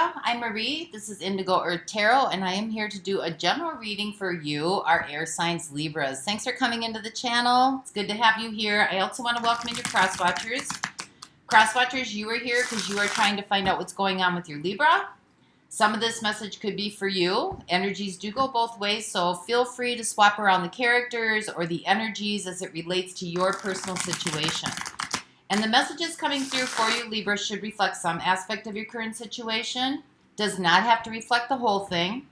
Libra. I'm Marie. This is Indigo Earth Tarot, and I am here to do a general reading for you, our air signs Libras. Thanks for coming into the channel. It's good to have you here. I also want to welcome in your cross-watchers. Cross-watchers, you are here because you are trying to find out what's going on with your Libra. Some of this message could be for you. Energies do go both ways, so feel free to swap around the characters or the energies as it relates to your personal situation. And the messages coming through for you, Libra, should reflect some aspect of your current situation. Does not have to reflect the whole thing.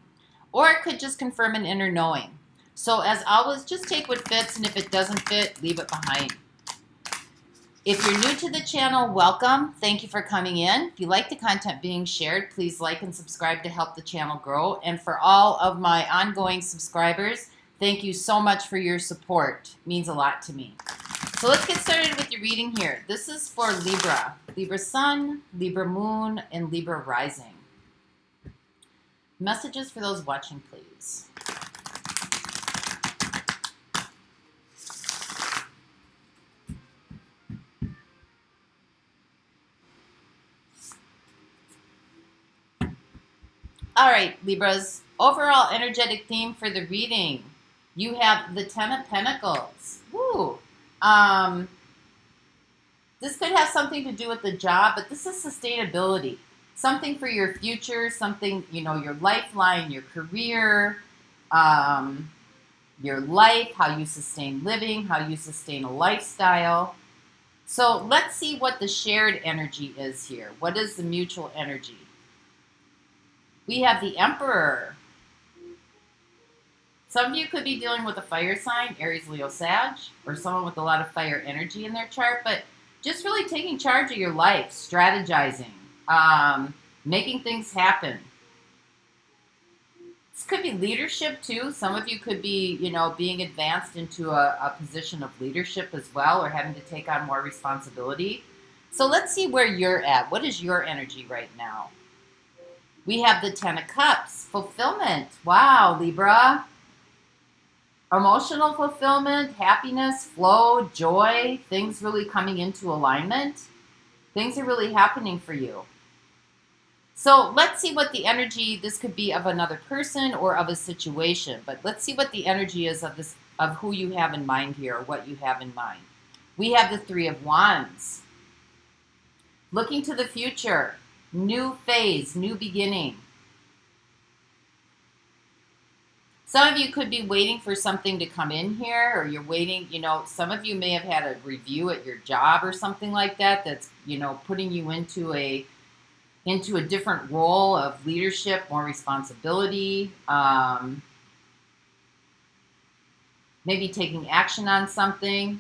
Or it could just confirm an inner knowing. So as always, just take what fits, and if it doesn't fit, leave it behind. If you're new to the channel, welcome. Thank you for coming in. If you like the content being shared, please like and subscribe to help the channel grow. And for all of my ongoing subscribers, thank you so much for your support. It means a lot to me. So let's get started with your reading here. This is for Libra. Libra Sun, Libra Moon, and Libra Rising. Messages for those watching, please. All right, Libras. Overall energetic theme for the reading. You have the Ten of Pentacles. Woo! This could have something to do with the job, but this is sustainability. Something for your future, something, you know, your lifeline, your career, your life, how you sustain living, how you sustain a lifestyle. So let's see what the shared energy is here. What is the mutual energy? We have the Emperor. Some of you could be dealing with a fire sign, Aries, Leo, Sag, or someone with a lot of fire energy in their chart, but just really taking charge of your life, strategizing, making things happen. This could be leadership too. Some of you could be, you know, being advanced into a position of leadership as well, or having to take on more responsibility. So let's see where you're at. What is your energy right now? We have the Ten of Cups, fulfillment. Wow, Libra. Emotional fulfillment, happiness, flow, joy, things really coming into alignment. Things are really happening for you. So let's see what the energy, this could be of another person or of a situation, but let's see what the energy is of this, of who you have in mind here, or what you have in mind. We have the Three of Wands. Looking to the future, new phase, new beginning. Some of you could be waiting for something to come in here, or you're waiting, you know, some of you may have had a review at your job or something like that that's, you know, putting you into a different role of leadership, more responsibility, maybe taking action on something.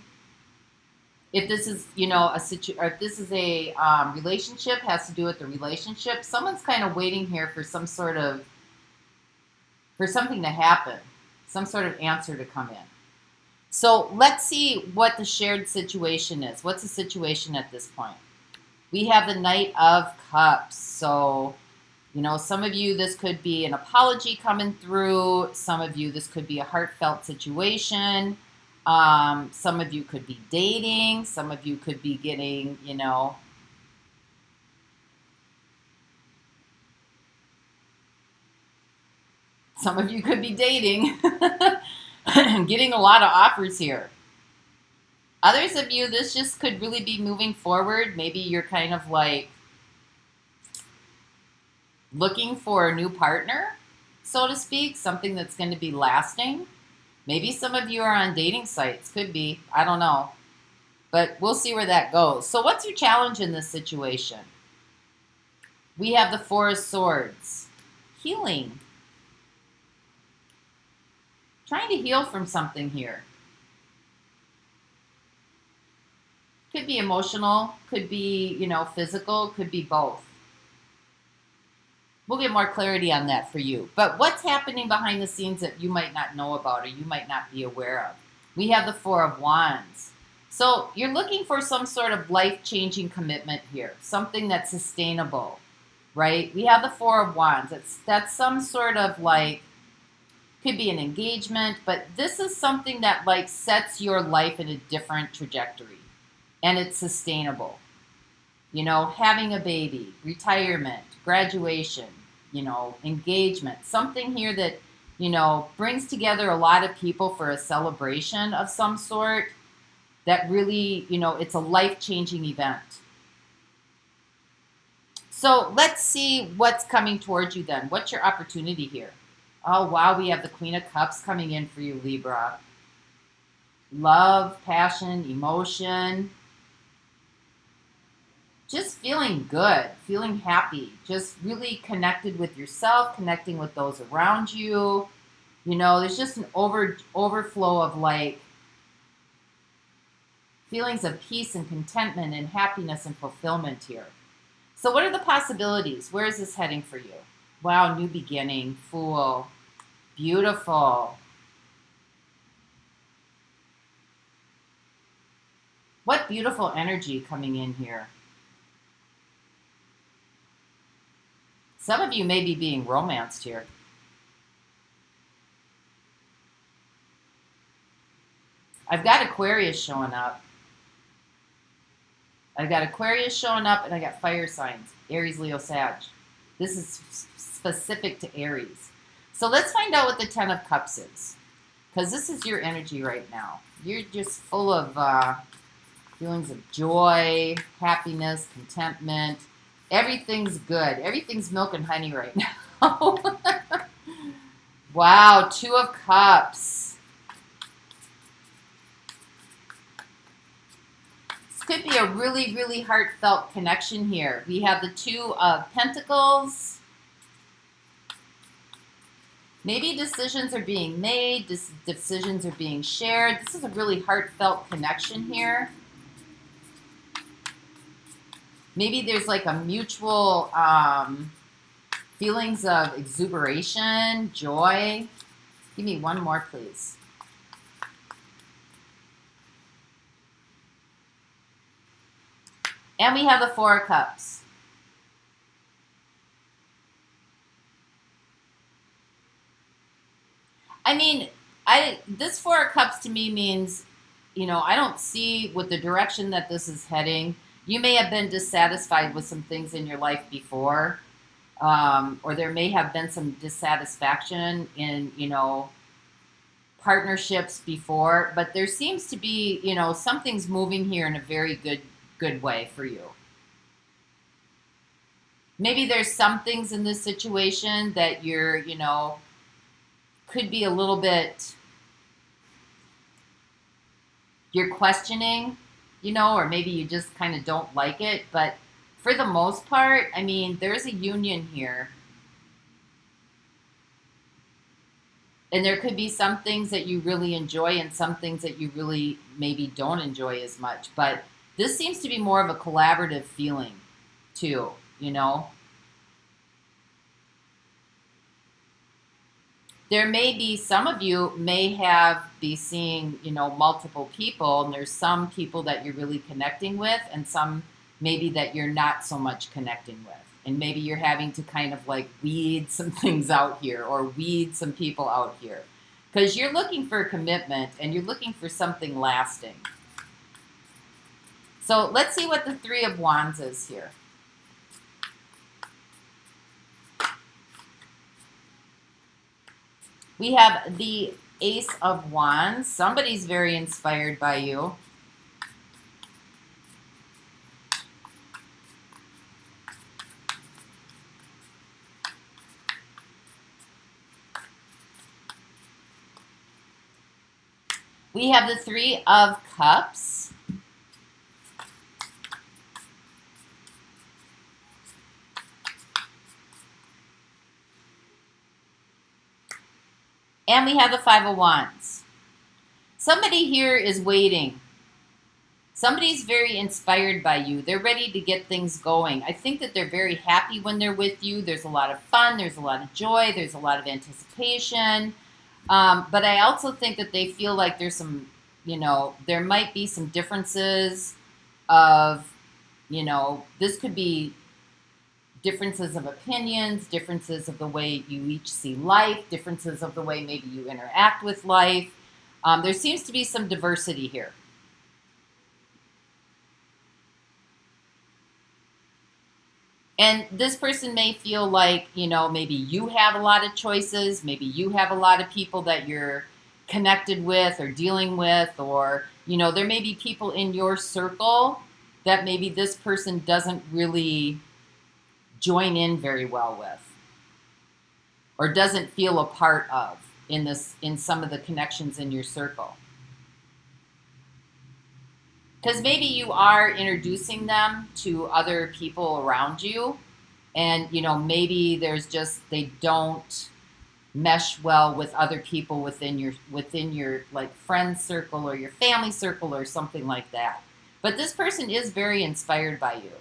If this is, you know, or if this is a relationship, has to do with the relationship, someone's kind of waiting here for some sort of, for something to happen, some sort of answer to come in. So let's see what the shared situation is. What's the situation at this point? We have the Knight of Cups. So, you know, some of you, this could be an apology coming through. Some of you, this could be a heartfelt situation. Some of you could be dating. Some of you could be getting, you know, some of you could be dating, getting a lot of offers here. Others of you, this just could really be moving forward. Maybe you're kind of like looking for a new partner, so to speak, something that's going to be lasting. Maybe some of you are on dating sites. Could be. I don't know. But we'll see where that goes. So what's your challenge in this situation? We have the Four of Swords. Healing. Trying to heal from something here. Could be emotional, could be, you know, physical, could be both. We'll get more clarity on that for you. But what's happening behind the scenes that you might not know about or you might not be aware of? We have the Four of Wands. So you're looking for some sort of life-changing commitment here, something that's sustainable, right? We have the Four of Wands. That's some sort of like, could be an engagement, but this is something that like sets your life in a different trajectory, and it's sustainable. You know, having a baby, retirement, graduation, you know, engagement, something here that, you know, brings together a lot of people for a celebration of some sort that really, you know, it's a life-changing event. So let's see what's coming towards you then. What's your opportunity here? Oh, wow, we have the Queen of Cups coming in for you, Libra. Love, passion, emotion. Just feeling good, feeling happy, just really connected with yourself, connecting with those around you. You know, there's just an overflow of like feelings of peace and contentment and happiness and fulfillment here. So what are the possibilities? Where is this heading for you? Wow, new beginning, Fool, beautiful. What beautiful energy coming in here. Some of you may be being romanced here. I've got Aquarius showing up. I've got Aquarius showing up, and I got fire signs. Aries, Leo, Sag. This is specific to Aries. So let's find out what the Ten of Cups is. Because this is your energy right now. You're just full of feelings of joy, happiness, contentment. Everything's good. Everything's milk and honey right now. Wow, Two of Cups. This could be a really, really heartfelt connection here. We have the Two of Pentacles. Maybe decisions are being made. Decisions are being shared. This is a really heartfelt connection here. Maybe there's like a mutual feelings of exuberation, joy. Give me one more, please. And we have the Four of Cups. I mean, this Four of Cups to me means, you know, I don't see with the direction that this is heading. You may have been dissatisfied with some things in your life before, or there may have been some dissatisfaction in, you know, partnerships before, but there seems to be, you know, something's moving here in a very good way for you. Maybe there's some things in this situation that you're, you know, could be a little bit, you're questioning, you know, or maybe you just kind of don't like it. But for the most part, I mean, there's a union here. And there could be some things that you really enjoy and some things that you really maybe don't enjoy as much. But this seems to be more of a collaborative feeling too, you know. There may be, some of you may be seeing, you know, multiple people, and there's some people that you're really connecting with and some maybe that you're not so much connecting with. And maybe you're having to kind of like weed some things out here or weed some people out here. Because you're looking for a commitment and you're looking for something lasting. So let's see what the Three of Wands is here. We have the Ace of Wands. Somebody's very inspired by you. We have the Three of Cups. And we have the Five of Wands. Somebody here is waiting. Somebody's very inspired by you. They're ready to get things going. I think that they're very happy when they're with you. There's a lot of fun. There's a lot of joy. There's a lot of anticipation. But I also think that they feel like there's some, you know, there might be some differences of, you know, this could be differences of opinions, differences of the way you each see life, differences of the way maybe you interact with life. There seems to be some diversity here. And this person may feel like, you know, maybe you have a lot of choices. Maybe you have a lot of people that you're connected with or dealing with, or, you know, there may be people in your circle that maybe this person doesn't really join in very well with or doesn't feel a part of in some of the connections in your circle. Because maybe you are introducing them to other people around you, and, you know, maybe there's just, they don't mesh well with other people within your like friend circle or your family circle or something like that. But this person is very inspired by you.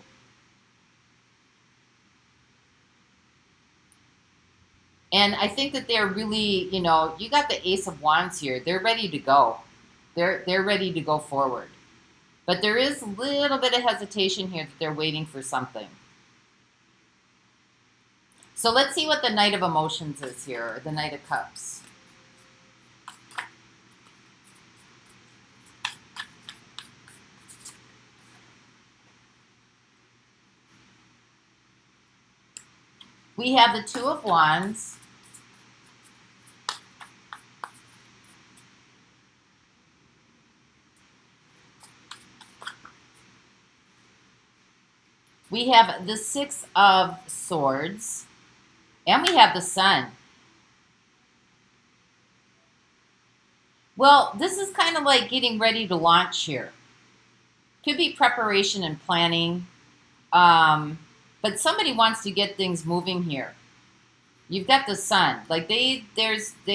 And I think that they're really, you know, you got the Ace of Wands here. They're ready to go. They're ready to go forward. But there is a little bit of hesitation here that they're waiting for something. So let's see what the Knight of Emotions is here, or the Knight of Cups. We have the Two of Wands. We have the Six of Swords. And we have the Sun. Well, this is kind of like getting ready to launch here. Could be preparation and planning. But somebody wants to get things moving here. You've got the Sun. Like they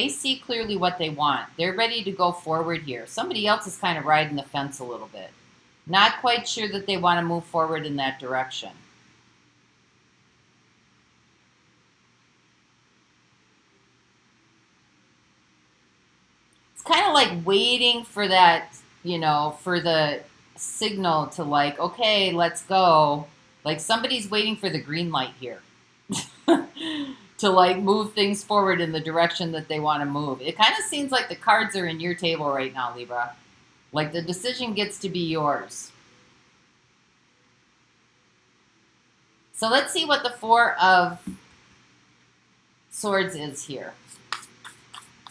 see clearly what they want. They're ready to go forward here. Somebody else is kind of riding the fence a little bit. Not quite sure that they want to move forward in that direction. It's kind of like waiting for that, you know, for the signal to like, okay, let's go. Like somebody's waiting for the green light here to like move things forward in the direction that they want to move. It kind of seems like the cards are in your table right now, Libra. Like the decision gets to be yours. So let's see what the Four of Swords is here.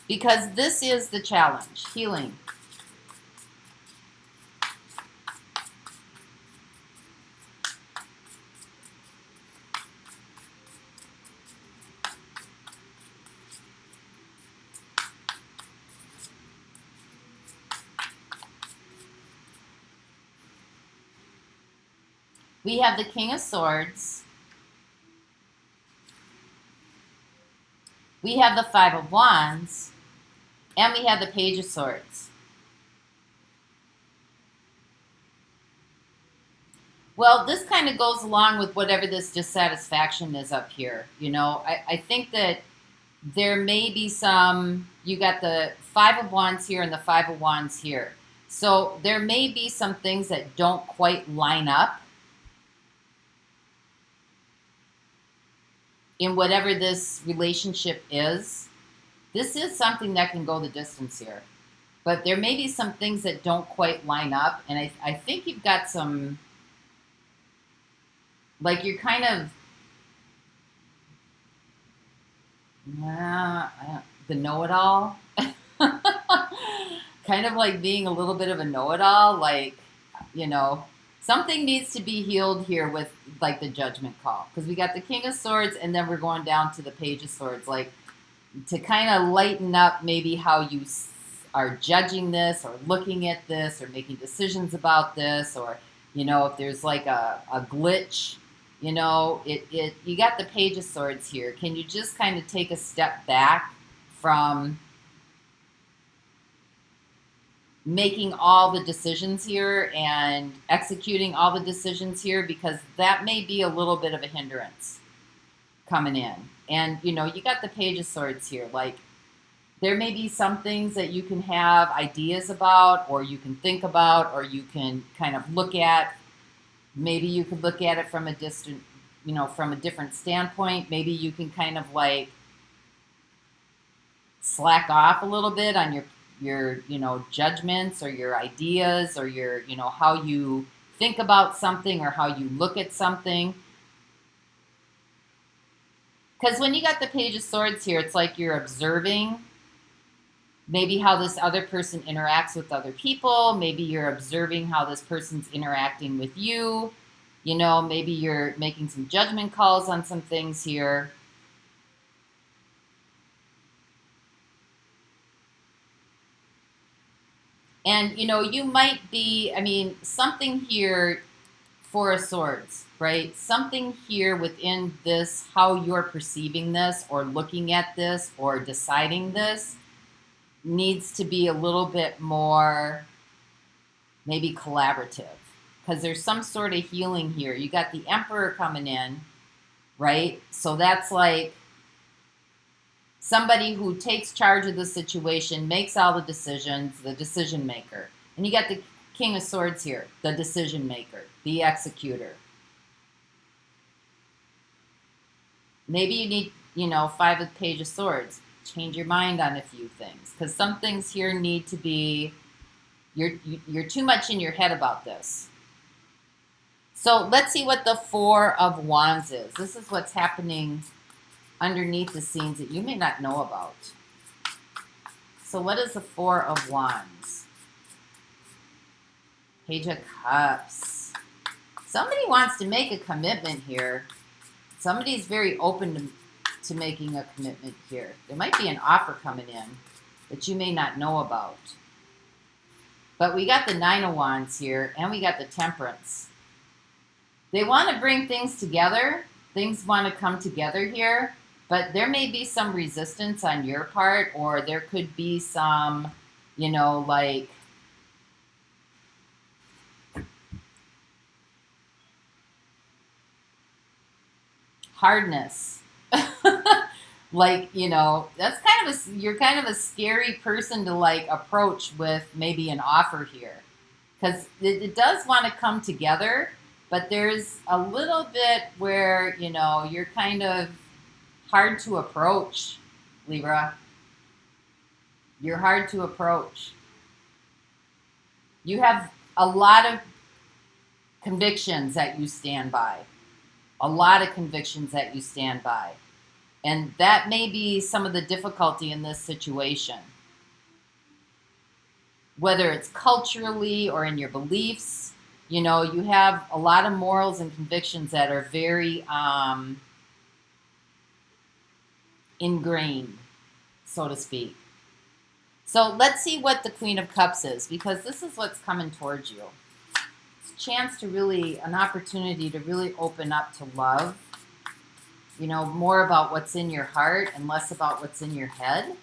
Because this is the challenge, healing. We have the King of Swords. We have the Five of Wands. And we have the Page of Swords. Well, this kind of goes along with whatever this dissatisfaction is up here. You know, I think that there may be some, you got the Five of Wands here and the Five of Wands here. So there may be some things that don't quite line up in whatever this relationship is. This is something that can go the distance here. But there may be some things that don't quite line up. And I think you've got some, like you're kind of, the know-it-all. Kind of like being a little bit of a know-it-all. Like, you know, something needs to be healed here with like the Judgment call. Because we got the King of Swords and then we're going down to the Page of Swords. Like, to kind of lighten up maybe how you are judging this or looking at this or making decisions about this, or, you know, if there's like a glitch, you know, you got the Page of Swords here. Can you just kind of take a step back from making all the decisions here and executing all the decisions here, because that may be a little bit of a hindrance coming in. And, you know, you got the Page of Swords here. Like, there may be some things that you can have ideas about, or you can think about, or you can kind of look at. Maybe you could look at it from a distant, you know, from a different standpoint. Maybe you can kind of like slack off a little bit on your, you know, judgments or your ideas or your, you know, how you think about something or how you look at something. Because when you got the Page of Swords here, it's like you're observing maybe how this other person interacts with other people. Maybe you're observing how this person's interacting with you. You know, maybe you're making some judgment calls on some things here. And, you know, you might be, I mean, something here, Four of Swords, right? Something here within this, how you're perceiving this or looking at this or deciding this needs to be a little bit more maybe collaborative, because there's some sort of healing here. You got the Emperor coming in, right? So that's like somebody who takes charge of the situation, makes all the decisions, the decision maker. And you got the King of Swords here, the decision maker, the executor. Maybe you need, you know, Five of Page of Swords. Change your mind on a few things, because some things here need to be, you're too much in your head about this. So let's see what the Four of Wands is. This is what's happening underneath the scenes that you may not know about. So what is the Four of Wands? Page of Cups. Somebody wants to make a commitment here. Somebody's very open to making a commitment here. There might be an offer coming in that you may not know about. But we got the Nine of Wands here, and we got the Temperance. They want to bring things together. Things want to come together here, but there may be some resistance on your part, or there could be some, you know, like, hardness. Like, you know, that's kind of you're kind of a scary person to like approach with maybe an offer here, because it does want to come together, but there's a little bit where, you know, you're kind of hard to approach, Libra. You're hard to approach. You have a lot of convictions that you stand by. A lot of convictions that you stand by. And that may be some of the difficulty in this situation. Whether it's culturally or in your beliefs, you know, you have a lot of morals and convictions that are very ingrained, so to speak. So let's see what the Queen of Cups is, because this is what's coming towards you. It's a chance to really, an opportunity to really open up to love. You know, more about what's in your heart and less about what's in your head.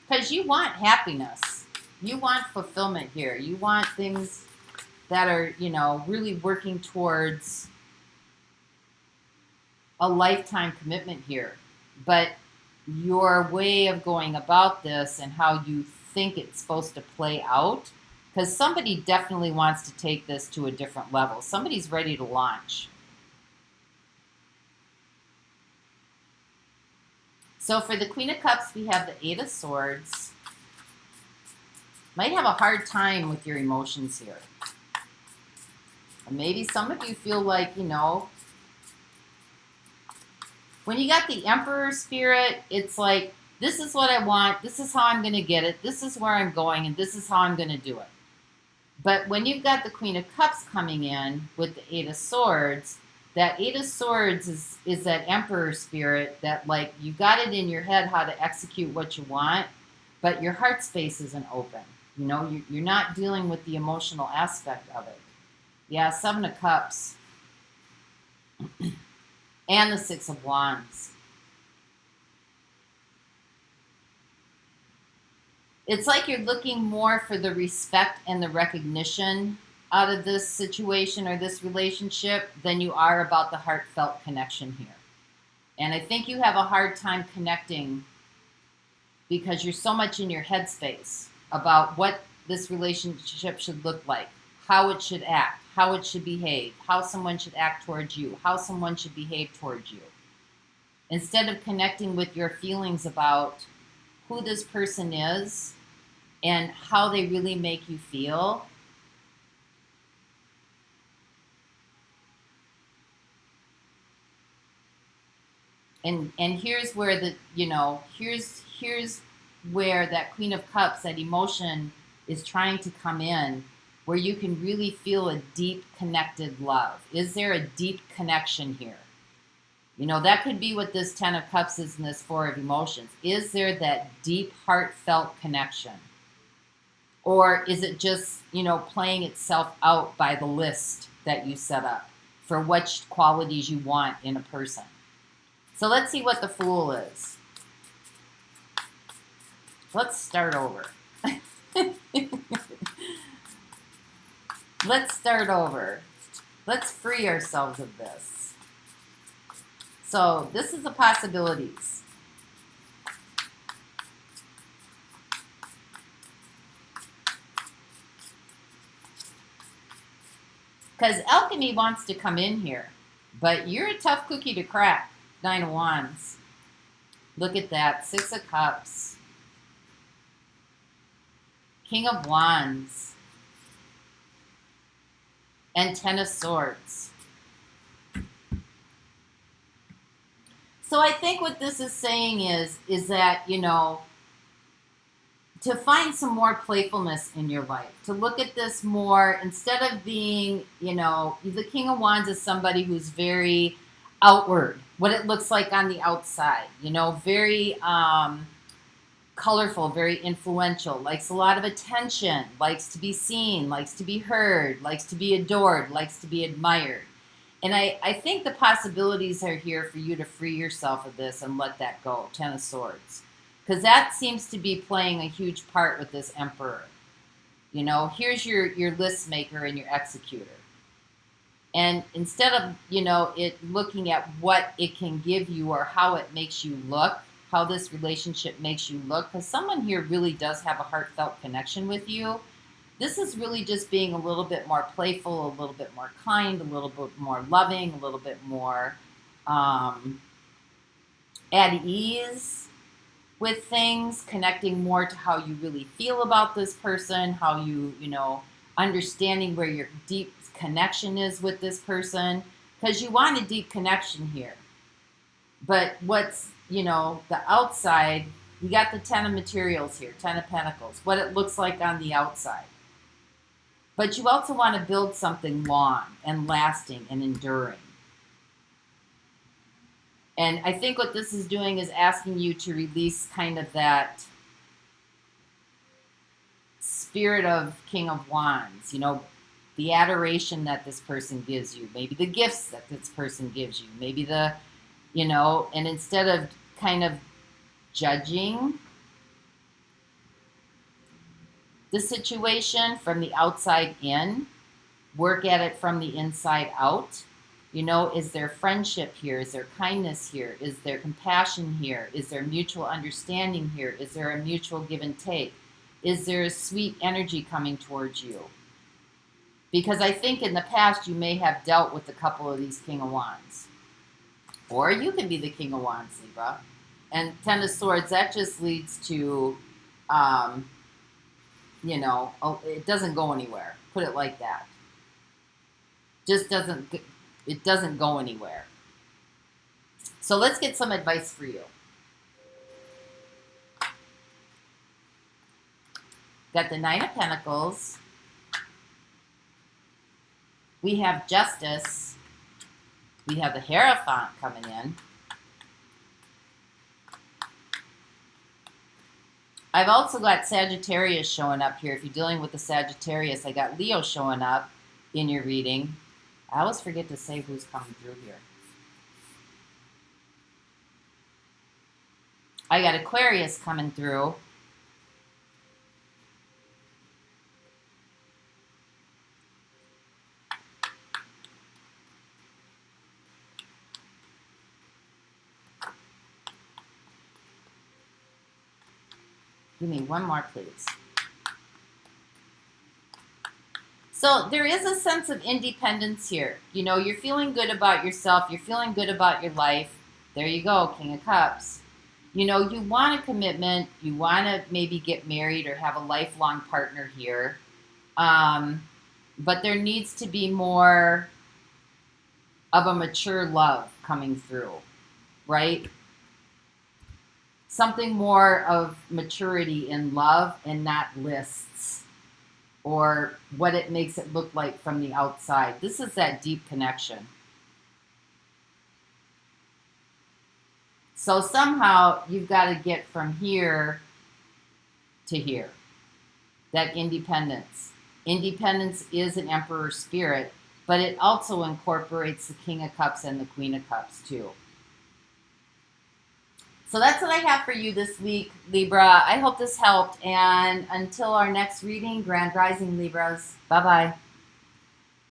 Because you want happiness. You want fulfillment here. You want things that are, you know, really working towards a lifetime commitment here. But your way of going about this and how you think it's supposed to play out, because somebody definitely wants to take this to a different level. Somebody's ready to launch. So for the Queen of Cups, we have the Eight of Swords. Might have a hard time with your emotions here. Or maybe some of you feel like, you know, when you got the Emperor spirit, it's like, this is what I want, this is how I'm going to get it, this is where I'm going, and this is how I'm going to do it. But when you've got the Queen of Cups coming in with the Eight of Swords, that Eight of Swords is that Emperor spirit that, like, you got it in your head how to execute what you want, but your heart space isn't open. You know, you're not dealing with the emotional aspect of it. Yeah, Seven of Cups. And the Six of Wands. It's like you're looking more for the respect and the recognition out of this situation or this relationship than you are about the heartfelt connection here. And I think you have a hard time connecting because you're so much in your headspace about what this relationship should look like, how it should act, how it should behave, how someone should act towards you, how someone should behave towards you. Instead of connecting with your feelings about who this person is and how they really make you feel, And here's where the, here's where that Queen of Cups, that emotion is trying to come in, where you can really feel a deep connected love. Is there a deep connection here? That could be what this Ten of Cups is in this Four of Emotions. Is there that deep, heartfelt connection? Or is it just, playing itself out by the list that you set up for which qualities you want in a person? So let's see what the Fool is. Let's start over. Let's start over. Let's free ourselves of this. So this is the possibilities. Because alchemy wants to come in here, but you're a tough cookie to crack. Nine of Wands. Look at that. Six of Cups. King of Wands. And Ten of Swords. So I think what this is saying is that, to find some more playfulness in your life, to look at this more, instead of being, the King of Wands is somebody who's very outward, what it looks like on the outside, very colorful, very influential, likes a lot of attention, likes to be seen, likes to be heard, likes to be adored, likes to be admired. And I think the possibilities are here for you to free yourself of this and let that go. Ten of Swords. Because that seems to be playing a huge part with this Emperor. Here's your list maker and your executor. And instead of, it looking at what it can give you or how it makes you look, how this relationship makes you look, because someone here really does have a heartfelt connection with you. This is really just being a little bit more playful, a little bit more kind, a little bit more loving, a little bit more at ease with things, connecting more to how you really feel about this person, how you, understanding where your deep connection is with this person, because you want a deep connection here. But what's, the outside, you got the Ten of Materials here, Ten of Pentacles, what it looks like on the outside. But you also want to build something long and lasting and enduring. And I think what this is doing is asking you to release kind of that spirit of King of Wands, the adoration that this person gives you, maybe the gifts that this person gives you, maybe the, and instead of kind of judging the situation from the outside in, work at it from the inside out. Is there friendship here? Is there kindness here? Is there compassion here? Is there mutual understanding here? Is there a mutual give and take? Is there a sweet energy coming towards you? Because I think in the past you may have dealt with a couple of these King of Wands. Or you could be the King of Wands, Libra. And Ten of Swords, that just leads to, it doesn't go anywhere. Put it like that. It doesn't go anywhere. So let's get some advice for you. Got the Nine of Pentacles. We have Justice. We have the Hierophant coming in. I've also got Sagittarius showing up here. If you're dealing with the Sagittarius, I got Leo showing up in your reading. I always forget to say who's coming through here. I got Aquarius coming through. Give me one more, please. So there is a sense of independence here. You're feeling good about yourself. You're feeling good about your life. There you go, King of Cups. You want a commitment. You want to maybe get married or have a lifelong partner here. But there needs to be more of a mature love coming through, right? something more of maturity in love and not lists or what it makes it look like from the outside. This is that deep connection. So somehow you've got to get from here to here. That independence. Independence is an Emperor spirit, but it also incorporates the King of Cups and the Queen of Cups too. So that's what I have for you this week, Libra. I hope this helped. And until our next reading, Grand Rising, Libras. Bye-bye.